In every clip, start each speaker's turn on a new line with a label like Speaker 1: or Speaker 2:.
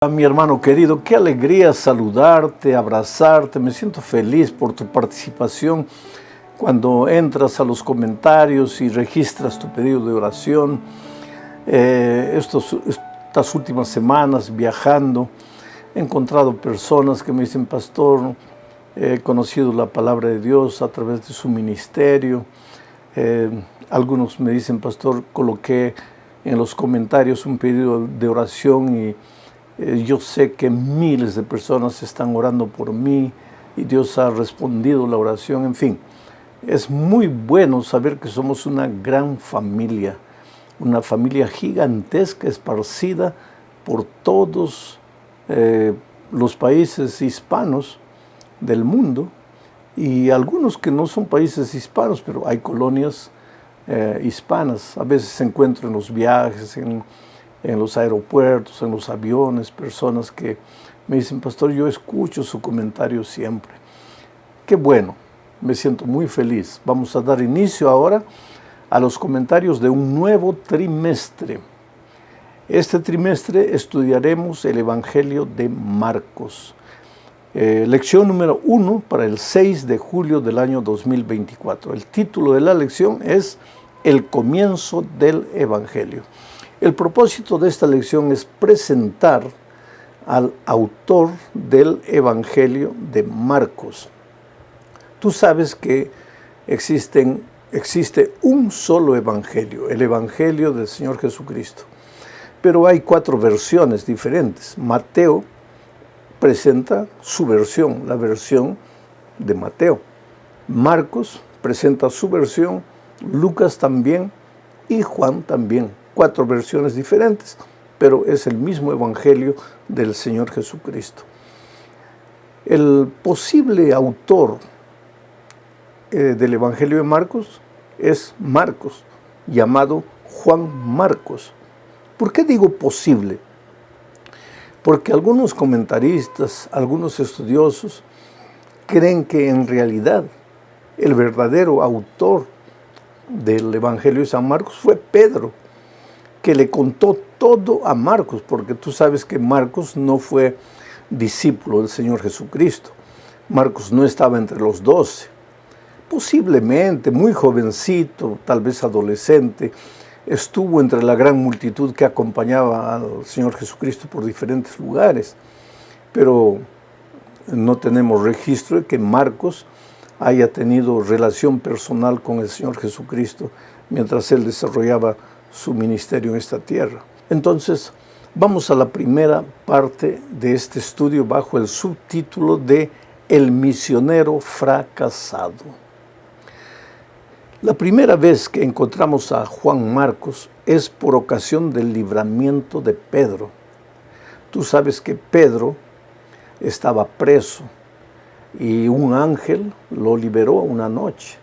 Speaker 1: A mi hermano querido, qué alegría saludarte, abrazarte. Me siento feliz por tu participación cuando entras a los comentarios y registras tu pedido de oración. Estas últimas semanas viajando, he encontrado personas que me dicen: pastor, he conocido la palabra de Dios a través de su ministerio. Algunos me dicen: pastor, coloqué en los comentarios un pedido de oración y yo sé que miles de personas están orando por mí y Dios ha respondido la oración. En fin, es muy bueno saber que somos una gran familia, una familia gigantesca esparcida por todos los países hispanos del mundo, y algunos que no son países hispanos, pero hay colonias hispanas. A veces se encuentran en los viajes, en los aeropuertos, en los aviones, personas que me dicen: pastor, yo escucho su comentario siempre. Qué bueno, me siento muy feliz. Vamos a dar inicio ahora a los comentarios de un nuevo trimestre. Este trimestre estudiaremos el Evangelio de Marcos. Lección número 1 para el 6 de julio del año 2024. El título de la lección es El comienzo del Evangelio. El propósito de esta lección es presentar al autor del Evangelio de Marcos. Tú sabes que existe un solo Evangelio, el Evangelio del Señor Jesucristo. Pero hay 4 versiones diferentes. Mateo presenta su versión, la versión de Mateo. Marcos presenta su versión, Lucas también y Juan también. 4 versiones diferentes, pero es el mismo Evangelio del Señor Jesucristo. El posible autor del Evangelio de Marcos es Marcos, llamado Juan Marcos. ¿Por qué digo posible? Porque algunos comentaristas, algunos estudiosos, creen que en realidad el verdadero autor del Evangelio de San Marcos fue Pedro, que le contó todo a Marcos, porque tú sabes que Marcos no fue discípulo del Señor Jesucristo. Marcos no estaba entre los 12. Posiblemente, muy jovencito, tal vez adolescente, estuvo entre la gran multitud que acompañaba al Señor Jesucristo por diferentes lugares. Pero no tenemos registro de que Marcos haya tenido relación personal con el Señor Jesucristo mientras él desarrollaba su ministerio en esta tierra. Entonces, vamos a la primera parte de este estudio bajo el subtítulo de El misionero fracasado. La primera vez que encontramos a Juan Marcos es por ocasión del libramiento de Pedro. Tú sabes que Pedro estaba preso y un ángel lo liberó una noche.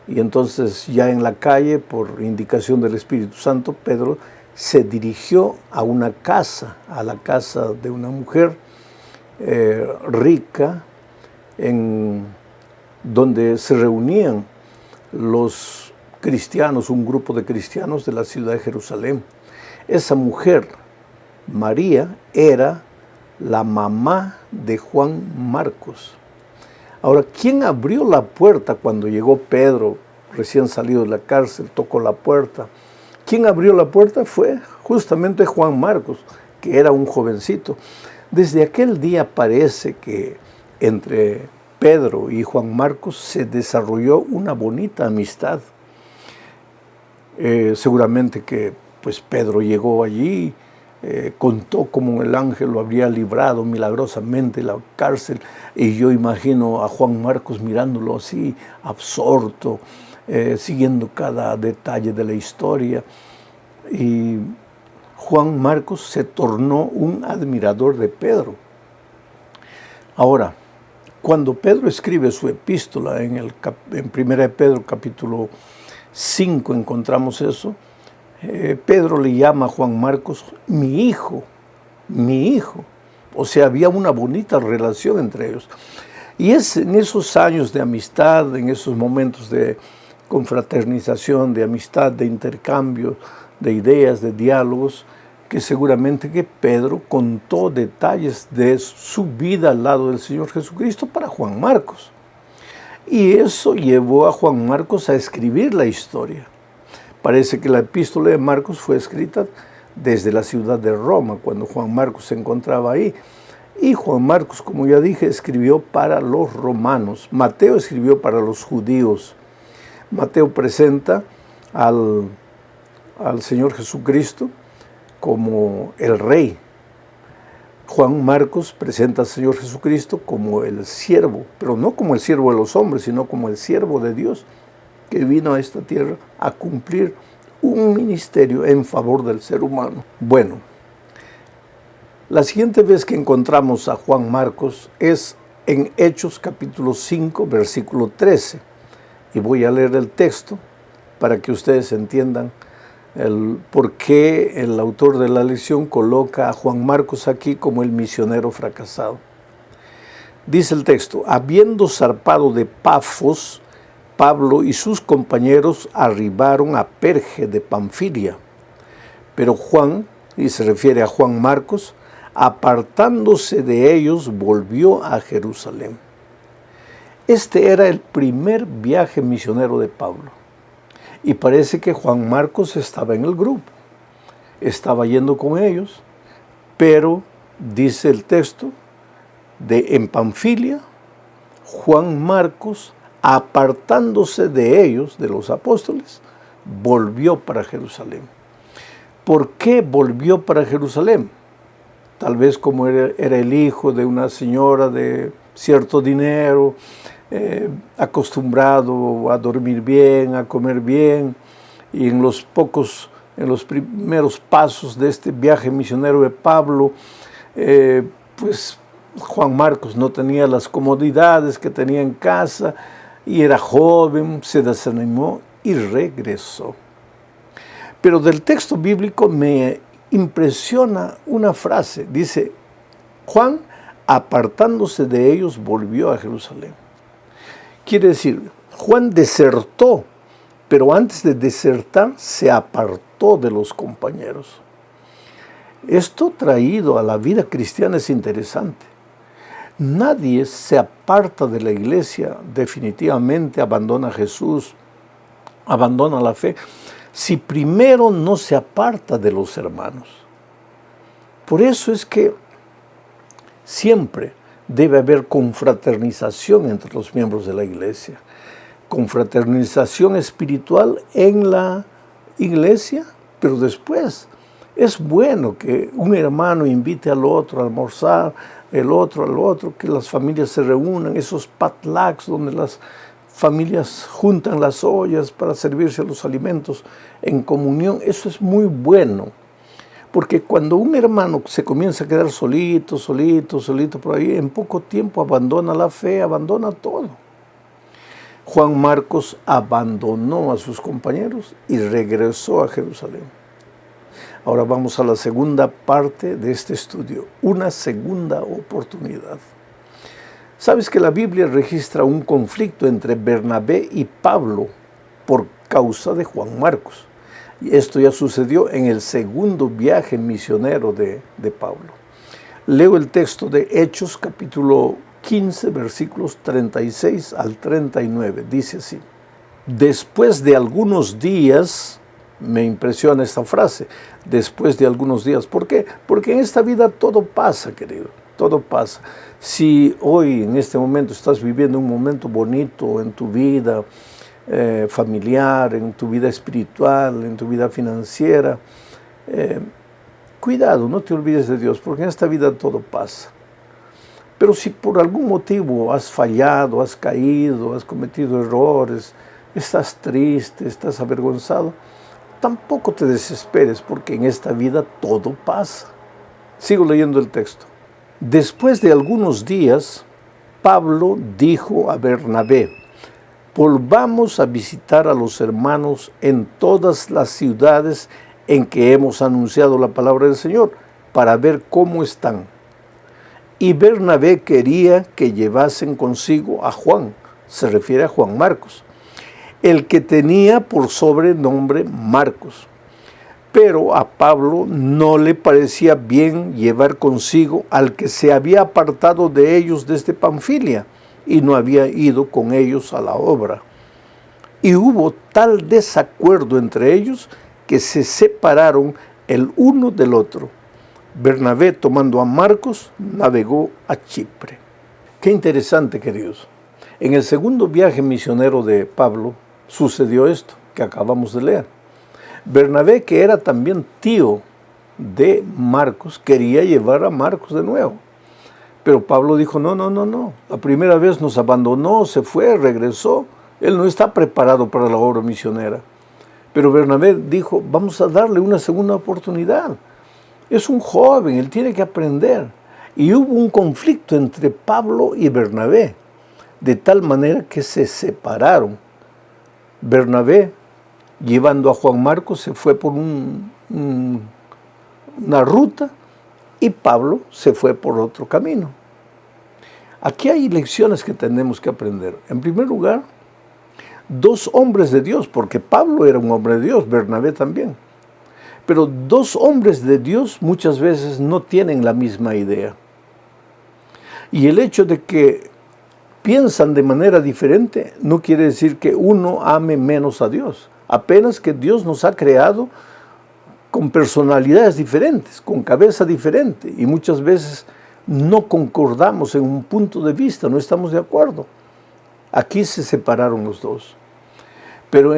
Speaker 1: Y entonces, ya en la calle, por indicación del Espíritu Santo, Pedro se dirigió a una casa, a la casa de una mujer rica, en donde se reunían los cristianos, un grupo de cristianos de la ciudad de Jerusalén. Esa mujer, María, era la mamá de Juan Marcos. Ahora, ¿quién abrió la puerta cuando llegó Pedro, recién salido de la cárcel, tocó la puerta? ¿Quién abrió la puerta? Fue justamente Juan Marcos, que era un jovencito. Desde aquel día parece que entre Pedro y Juan Marcos se desarrolló una bonita amistad. Seguramente que pues Pedro llegó allí, contó cómo el ángel lo habría librado milagrosamente de la cárcel, y yo imagino a Juan Marcos mirándolo así, absorto, siguiendo cada detalle de la historia. Y Juan Marcos se tornó un admirador de Pedro. Ahora, cuando Pedro escribe su epístola en 1 de Pedro capítulo 5, encontramos eso. Pedro le llama a Juan Marcos mi hijo, mi hijo. O sea, había una bonita relación entre ellos. Y es en esos años de amistad, en esos momentos de confraternización, de amistad, de intercambio de ideas, de diálogos, que seguramente que Pedro contó detalles de su vida al lado del Señor Jesucristo para Juan Marcos. Y eso llevó a Juan Marcos a escribir la historia. Parece que la epístola de Marcos fue escrita desde la ciudad de Roma, cuando Juan Marcos se encontraba ahí. Y Juan Marcos, como ya dije, escribió para los romanos. Mateo escribió para los judíos. Mateo presenta al Señor Jesucristo como el Rey. Juan Marcos presenta al Señor Jesucristo como el siervo, pero no como el siervo de los hombres, sino como el siervo de Dios, que vino a esta tierra a cumplir un ministerio en favor del ser humano. Bueno, la siguiente vez que encontramos a Juan Marcos es en Hechos capítulo 5, versículo 13. Y voy a leer el texto para que ustedes entiendan por qué el autor de la lección coloca a Juan Marcos aquí como el misionero fracasado. Dice el texto: habiendo zarpado de Pafos, Pablo y sus compañeros arribaron a Perge de Panfilia. Pero Juan, y se refiere a Juan Marcos, apartándose de ellos, volvió a Jerusalén. Este era el primer viaje misionero de Pablo. Y parece que Juan Marcos estaba en el grupo, estaba yendo con ellos, pero dice el texto, en Panfilia, Juan Marcos, apartándose de ellos, de los apóstoles, volvió para Jerusalén. ¿Por qué volvió para Jerusalén? Tal vez como era el hijo de una señora de cierto dinero, acostumbrado a dormir bien, a comer bien, y en los primeros pasos de este viaje misionero de Pablo, pues Juan Marcos no tenía las comodidades que tenía en casa, y era joven, se desanimó y regresó. Pero del texto bíblico me impresiona una frase, dice: Juan, apartándose de ellos, volvió a Jerusalén. Quiere decir, Juan desertó, pero antes de desertar se apartó de los compañeros. Esto traído a la vida cristiana es interesante. Nadie se aparta de la iglesia, definitivamente abandona a Jesús, abandona la fe, si primero no se aparta de los hermanos. Por eso es que siempre debe haber confraternización entre los miembros de la iglesia, confraternización espiritual en la iglesia, pero después es bueno que un hermano invite al otro a almorzar, el otro al otro, que las familias se reúnan, esos potlucks donde las familias juntan las ollas para servirse los alimentos en comunión. Eso es muy bueno, porque cuando un hermano se comienza a quedar solito por ahí, en poco tiempo abandona la fe, abandona todo. Juan Marcos abandonó a sus compañeros y regresó a Jerusalén. Ahora vamos a la segunda parte de este estudio, una segunda oportunidad. Sabes que la Biblia registra un conflicto entre Bernabé y Pablo por causa de Juan Marcos. Y esto ya sucedió en el segundo viaje misionero de Pablo. Leo el texto de Hechos capítulo 15, versículos 36 al 39. Dice así: después de algunos días, me impresiona esta frase, después de algunos días. ¿Por qué? Porque en esta vida todo pasa, querido, todo pasa. Si hoy, en este momento, estás viviendo un momento bonito en tu vida familiar, en tu vida espiritual, en tu vida financiera, cuidado, no te olvides de Dios, porque en esta vida todo pasa. Pero si por algún motivo has fallado, has caído, has cometido errores, estás triste, estás avergonzado, tampoco te desesperes, porque en esta vida todo pasa. Sigo leyendo el texto. Después de algunos días, Pablo dijo a Bernabé: volvamos a visitar a los hermanos en todas las ciudades en que hemos anunciado la palabra del Señor, para ver cómo están. Y Bernabé quería que llevasen consigo a Juan, se refiere a Juan Marcos, el que tenía por sobrenombre Marcos. Pero a Pablo no le parecía bien llevar consigo al que se había apartado de ellos desde Panfilia y no había ido con ellos a la obra. Y hubo tal desacuerdo entre ellos que se separaron el uno del otro. Bernabé, tomando a Marcos, navegó a Chipre. Qué interesante, queridos. En el segundo viaje misionero de Pablo sucedió esto que acabamos de leer. Bernabé, que era también tío de Marcos, quería llevar a Marcos de nuevo. Pero Pablo dijo, no. La primera vez nos abandonó, se fue, regresó. Él no está preparado para la obra misionera. Pero Bernabé dijo, vamos a darle una segunda oportunidad. Es un joven, él tiene que aprender. Y hubo un conflicto entre Pablo y Bernabé, de tal manera que se separaron. Bernabé, llevando a Juan Marcos, se fue por una ruta y Pablo se fue por otro camino. Aquí hay lecciones que tenemos que aprender. En primer lugar, dos hombres de Dios, porque Pablo era un hombre de Dios, Bernabé también. Pero dos hombres de Dios muchas veces no tienen la misma idea. Y el hecho de que piensan de manera diferente no quiere decir que uno ame menos a Dios. Apenas que Dios nos ha creado con personalidades diferentes, con cabeza diferente, y muchas veces no concordamos en un punto de vista, no estamos de acuerdo. Aquí se separaron los dos. Pero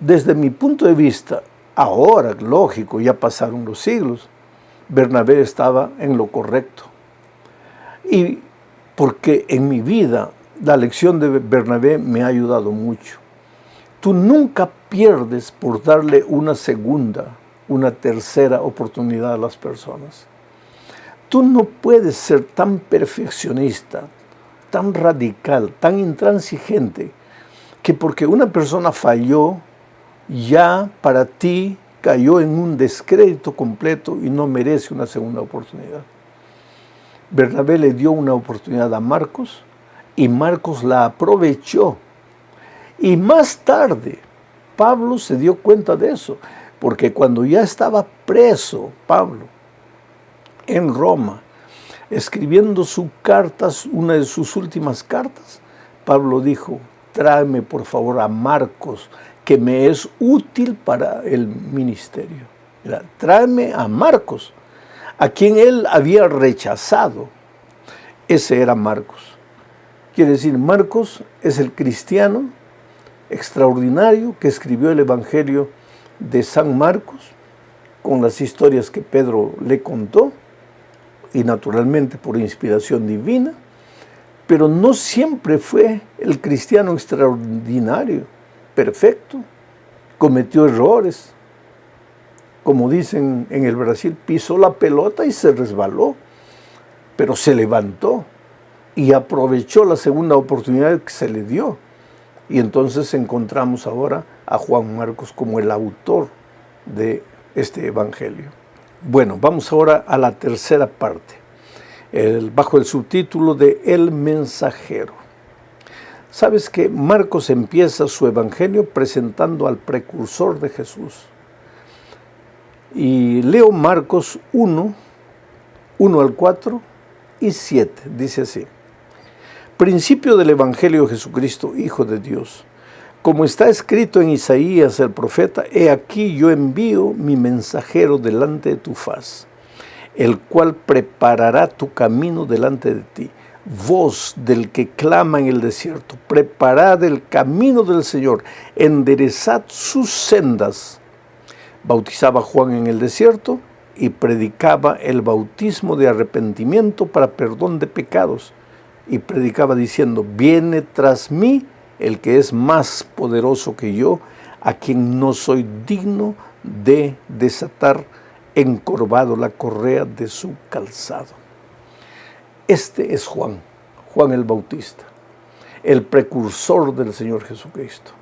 Speaker 1: desde mi punto de vista, ahora, lógico, ya pasaron los siglos, Bernabé estaba en lo correcto. Y porque en mi vida la lección de Bernabé me ha ayudado mucho. Tú nunca pierdes por darle una segunda, una tercera oportunidad a las personas. Tú no puedes ser tan perfeccionista, tan radical, tan intransigente, que porque una persona falló, ya para ti cayó en un descrédito completo y no merece una segunda oportunidad. Bernabé le dio una oportunidad a Marcos y Marcos la aprovechó. Y más tarde, Pablo se dio cuenta de eso, porque cuando ya estaba preso Pablo en Roma, escribiendo sus cartas, una de sus últimas cartas, Pablo dijo, tráeme por favor a Marcos, que me es útil para el ministerio. Mira, tráeme a Marcos, a quien él había rechazado. Ese era Marcos. Quiere decir, Marcos es el cristiano extraordinario que escribió el Evangelio de San Marcos, con las historias que Pedro le contó, y naturalmente por inspiración divina, pero no siempre fue el cristiano extraordinario, perfecto, cometió errores. Como dicen en el Brasil, pisó la pelota y se resbaló, pero se levantó y aprovechó la segunda oportunidad que se le dio. Y entonces encontramos ahora a Juan Marcos como el autor de este evangelio. Bueno, vamos ahora a la tercera parte, bajo el subtítulo de El Mensajero. Sabes que Marcos empieza su evangelio presentando al precursor de Jesús. Y leo Marcos 1 al 4 y 7, dice así. Principio del Evangelio de Jesucristo, Hijo de Dios. Como está escrito en Isaías el profeta, he aquí yo envío mi mensajero delante de tu faz, el cual preparará tu camino delante de ti. Voz del que clama en el desierto, preparad el camino del Señor, enderezad sus sendas. Bautizaba Juan en el desierto y predicaba el bautismo de arrepentimiento para perdón de pecados. Y predicaba diciendo, viene tras mí el que es más poderoso que yo, a quien no soy digno de desatar encorvado la correa de su calzado. Este es Juan el Bautista, el precursor del Señor Jesucristo.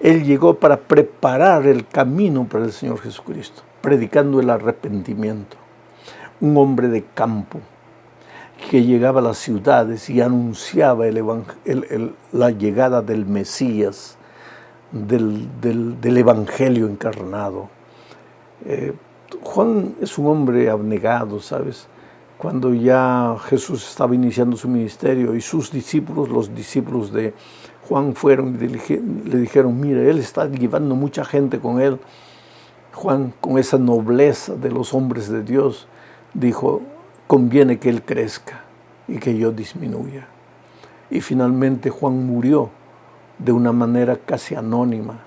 Speaker 1: Él llegó para preparar el camino para el Señor Jesucristo, predicando el arrepentimiento. Un hombre de campo que llegaba a las ciudades y anunciaba la llegada del Mesías, del Evangelio encarnado. Juan es un hombre abnegado, ¿sabes? Cuando ya Jesús estaba iniciando su ministerio y sus discípulos, los discípulos de Juan fueron y le dijeron, mire, él está llevando mucha gente con él. Juan, con esa nobleza de los hombres de Dios, dijo, conviene que él crezca y que yo disminuya. Y finalmente Juan murió de una manera casi anónima.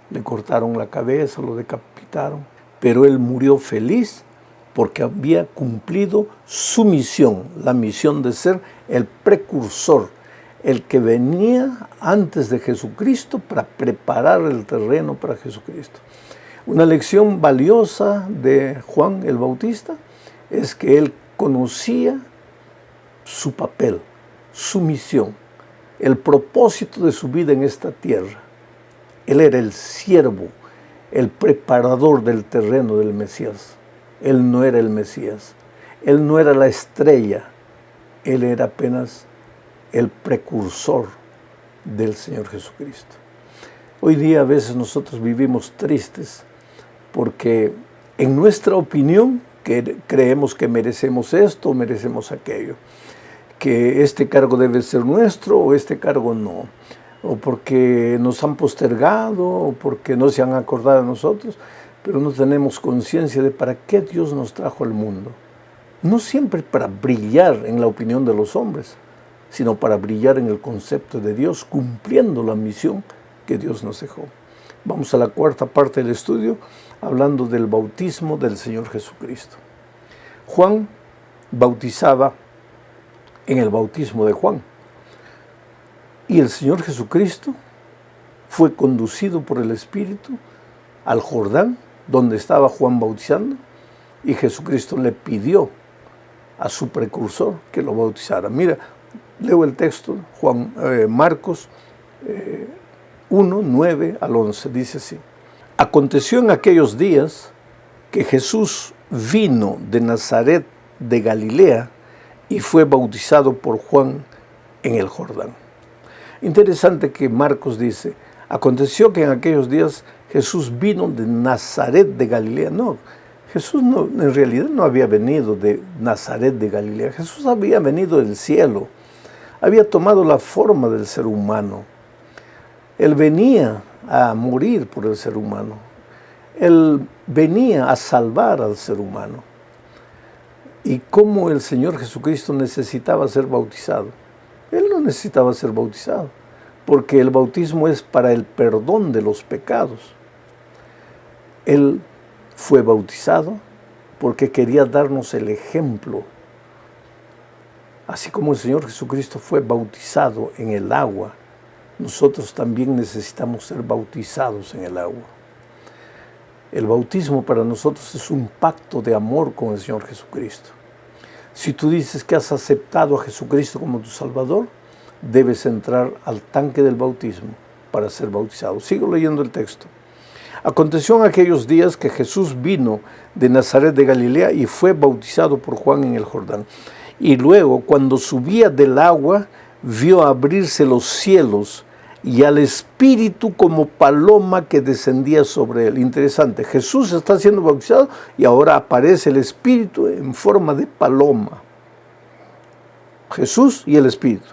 Speaker 1: Le cortaron la cabeza, lo decapitaron, pero él murió feliz porque había cumplido su misión, la misión de ser el precursor, el que venía antes de Jesucristo para preparar el terreno para Jesucristo. Una lección valiosa de Juan el Bautista es que él conocía su papel, su misión, el propósito de su vida en esta tierra. Él era el siervo, el preparador del terreno del Mesías. Él no era el Mesías, él no era la estrella, él era apenas el precursor del Señor Jesucristo. Hoy día a veces nosotros vivimos tristes porque en nuestra opinión creemos que merecemos esto o merecemos aquello, que este cargo debe ser nuestro o este cargo no, o porque nos han postergado o porque no se han acordado de nosotros, pero no tenemos conciencia de para qué Dios nos trajo al mundo. No siempre para brillar en la opinión de los hombres, sino para brillar en el concepto de Dios, cumpliendo la misión que Dios nos dejó. Vamos a la cuarta parte del estudio, hablando del bautismo del Señor Jesucristo. Juan bautizaba en el bautismo de Juan, y el Señor Jesucristo fue conducido por el Espíritu al Jordán, donde estaba Juan bautizando, y Jesucristo le pidió a su precursor que lo bautizara. Mira, leo el texto, Marcos 1, 9 al 11, dice así. Aconteció en aquellos días que Jesús vino de Nazaret de Galilea y fue bautizado por Juan en el Jordán. Interesante que Marcos dice, aconteció que en aquellos días Jesús vino de Nazaret de Galilea. No, Jesús en realidad no había venido de Nazaret de Galilea. Jesús había venido del cielo. Había tomado la forma del ser humano. Él venía a morir por el ser humano. Él venía a salvar al ser humano. ¿Y cómo el Señor Jesucristo necesitaba ser bautizado? Él no necesitaba ser bautizado, porque el bautismo es para el perdón de los pecados. Él fue bautizado porque quería darnos el ejemplo. Así como el Señor Jesucristo fue bautizado en el agua, nosotros también necesitamos ser bautizados en el agua. El bautismo para nosotros es un pacto de amor con el Señor Jesucristo. Si tú dices que has aceptado a Jesucristo como tu Salvador, debes entrar al tanque del bautismo para ser bautizado. Sigo leyendo el texto. Aconteció en aquellos días que Jesús vino de Nazaret de Galilea y fue bautizado por Juan en el Jordán. Y luego, cuando subía del agua, vio abrirse los cielos y al Espíritu como paloma que descendía sobre él. Interesante, Jesús está siendo bautizado y ahora aparece el Espíritu en forma de paloma. Jesús y el Espíritu.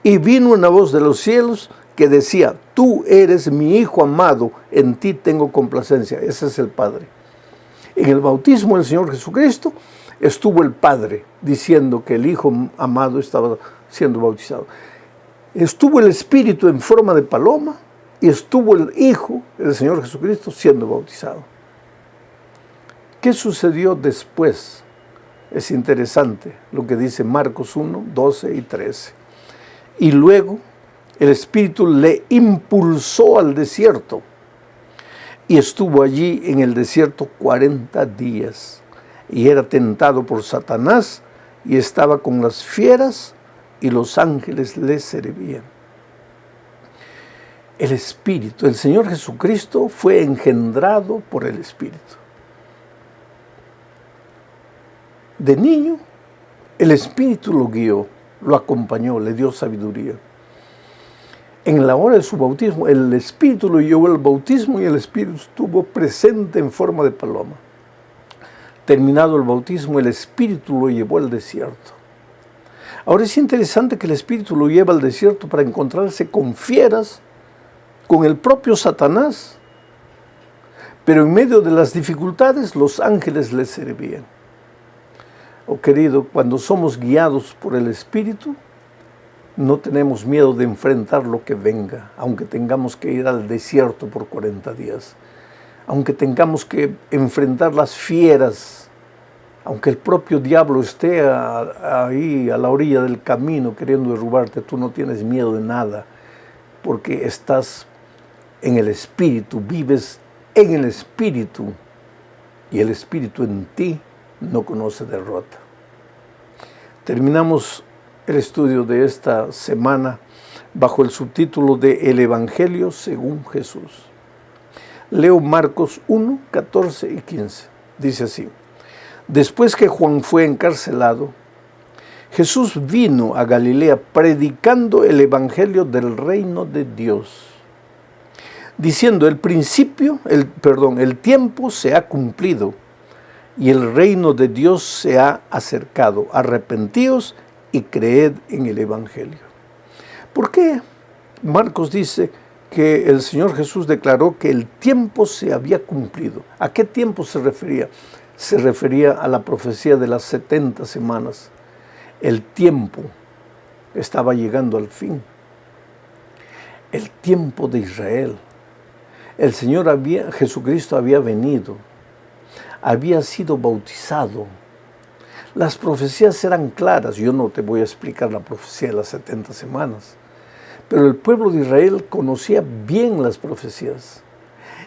Speaker 1: Y vino una voz de los cielos que decía, tú eres mi Hijo amado, en ti tengo complacencia. Ese es el Padre. En el bautismo del Señor Jesucristo estuvo el Padre diciendo que el Hijo amado estaba siendo bautizado. Estuvo el Espíritu en forma de paloma y estuvo el Hijo, el Señor Jesucristo, siendo bautizado. ¿Qué sucedió después? Es interesante lo que dice Marcos 1, 12 y 13. Y luego el Espíritu le impulsó al desierto y estuvo allí en el desierto 40 días y era tentado por Satanás y estaba con las fieras y los ángeles le servían. El Espíritu, el Señor Jesucristo fue engendrado por el Espíritu. De niño, el Espíritu lo guió, lo acompañó, le dio sabiduría. En la hora de su bautismo, el Espíritu lo llevó al bautismo y el Espíritu estuvo presente en forma de paloma. Terminado el bautismo, el Espíritu lo llevó al desierto. Ahora es interesante que el Espíritu lo lleva al desierto para encontrarse con fieras, con el propio Satanás. Pero en medio de las dificultades, los ángeles le servían. Oh querido, cuando somos guiados por el Espíritu, no tenemos miedo de enfrentar lo que venga, aunque tengamos que ir al desierto por 40 días, aunque tengamos que enfrentar las fieras, aunque el propio diablo esté ahí a la orilla del camino queriendo derrubarte, tú no tienes miedo de nada, porque estás en el Espíritu, vives en el Espíritu, y el Espíritu en ti no conoce derrota. Terminamos el estudio de esta semana bajo el subtítulo de El Evangelio según Jesús. Leo Marcos 1, 14 y 15. Dice así: Después que Juan fue encarcelado, Jesús vino a Galilea predicando el Evangelio del reino de Dios, diciendo: el tiempo se ha cumplido y el reino de Dios se ha acercado. Arrepentíos y creed en el Evangelio. ¿Por qué Marcos dice que el Señor Jesús declaró que el tiempo se había cumplido? ¿A qué tiempo se refería? Se refería a la profecía de las 70 semanas. El tiempo estaba llegando al fin. El tiempo de Israel. El Señor Jesucristo había venido, había sido bautizado. Las profecías eran claras. Yo no te voy a explicar la profecía de las 70 semanas, pero el pueblo de Israel conocía bien las profecías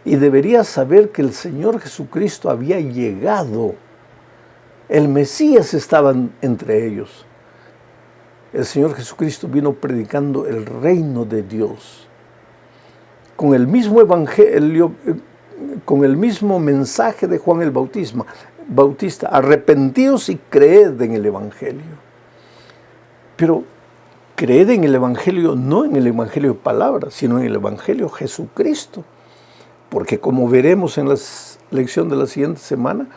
Speaker 1: y debería saber que el Señor Jesucristo había llegado. El Mesías estaba entre ellos. El Señor Jesucristo vino predicando el reino de Dios con el mismo evangelio, con el mismo mensaje de Juan el Bautista: arrepentíos y creed en el Evangelio. Pero creed en el Evangelio, no en el Evangelio de palabras, sino en el Evangelio Jesucristo. Porque como veremos en la lección de la siguiente semana,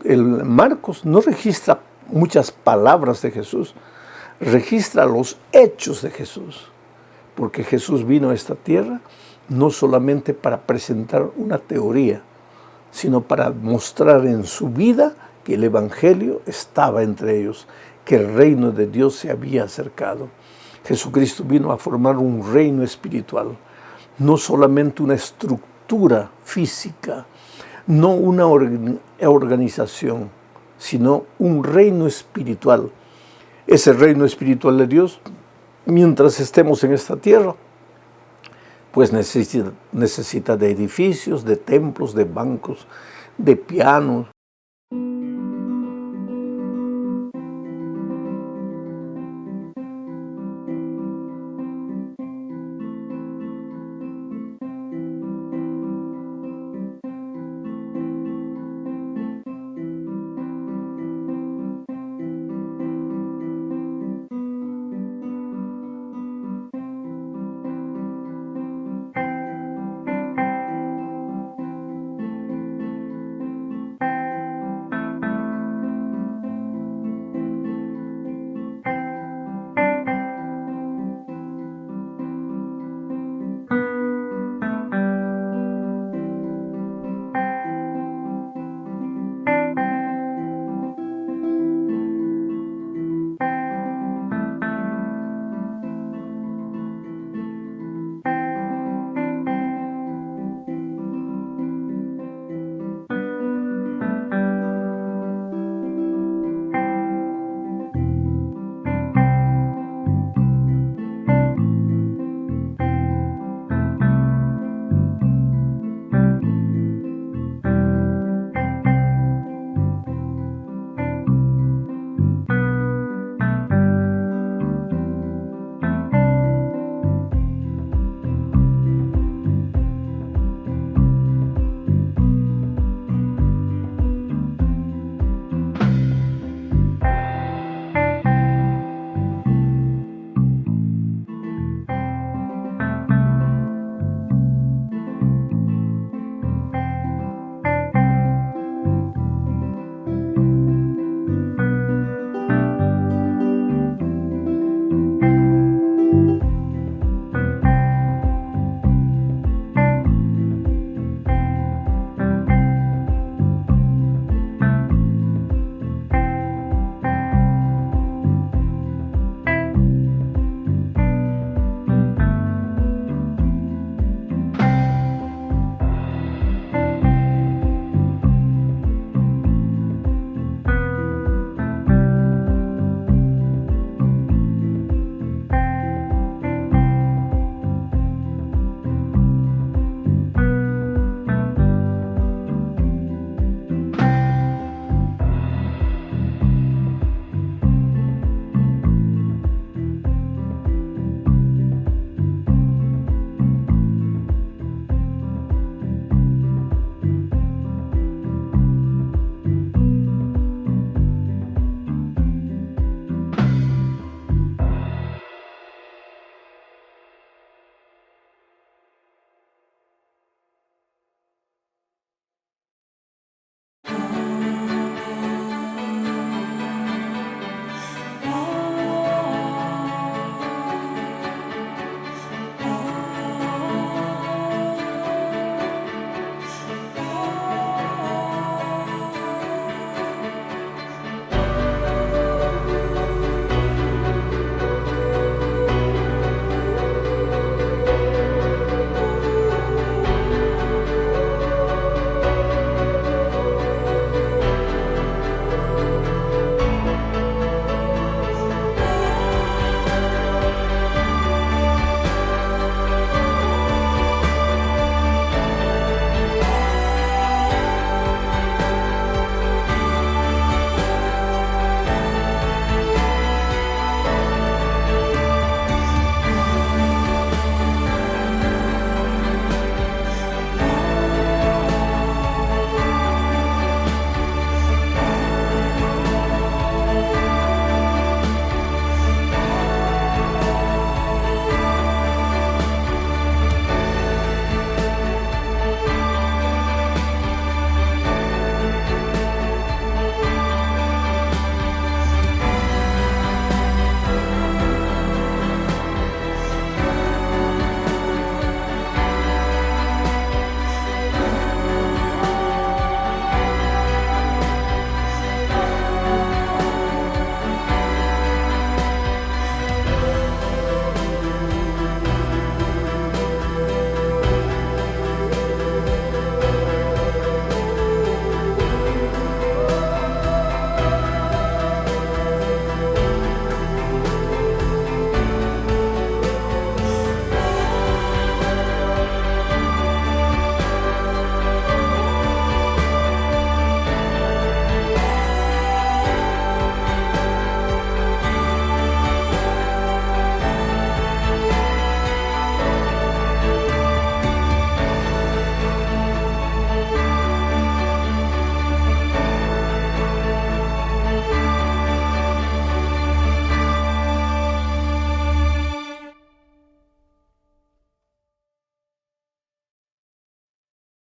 Speaker 1: el Marcos no registra muchas palabras de Jesús, registra los hechos de Jesús. Porque Jesús vino a esta tierra no solamente para presentar una teoría, sino para mostrar en su vida que el Evangelio estaba entre ellos, que el reino de Dios se había acercado. Jesucristo vino a formar un reino espiritual, no solamente una estructura física, no una organización, sino un reino espiritual. Ese reino espiritual de Dios, mientras estemos en esta tierra, pues necesita de edificios, de templos, de bancos, de pianos,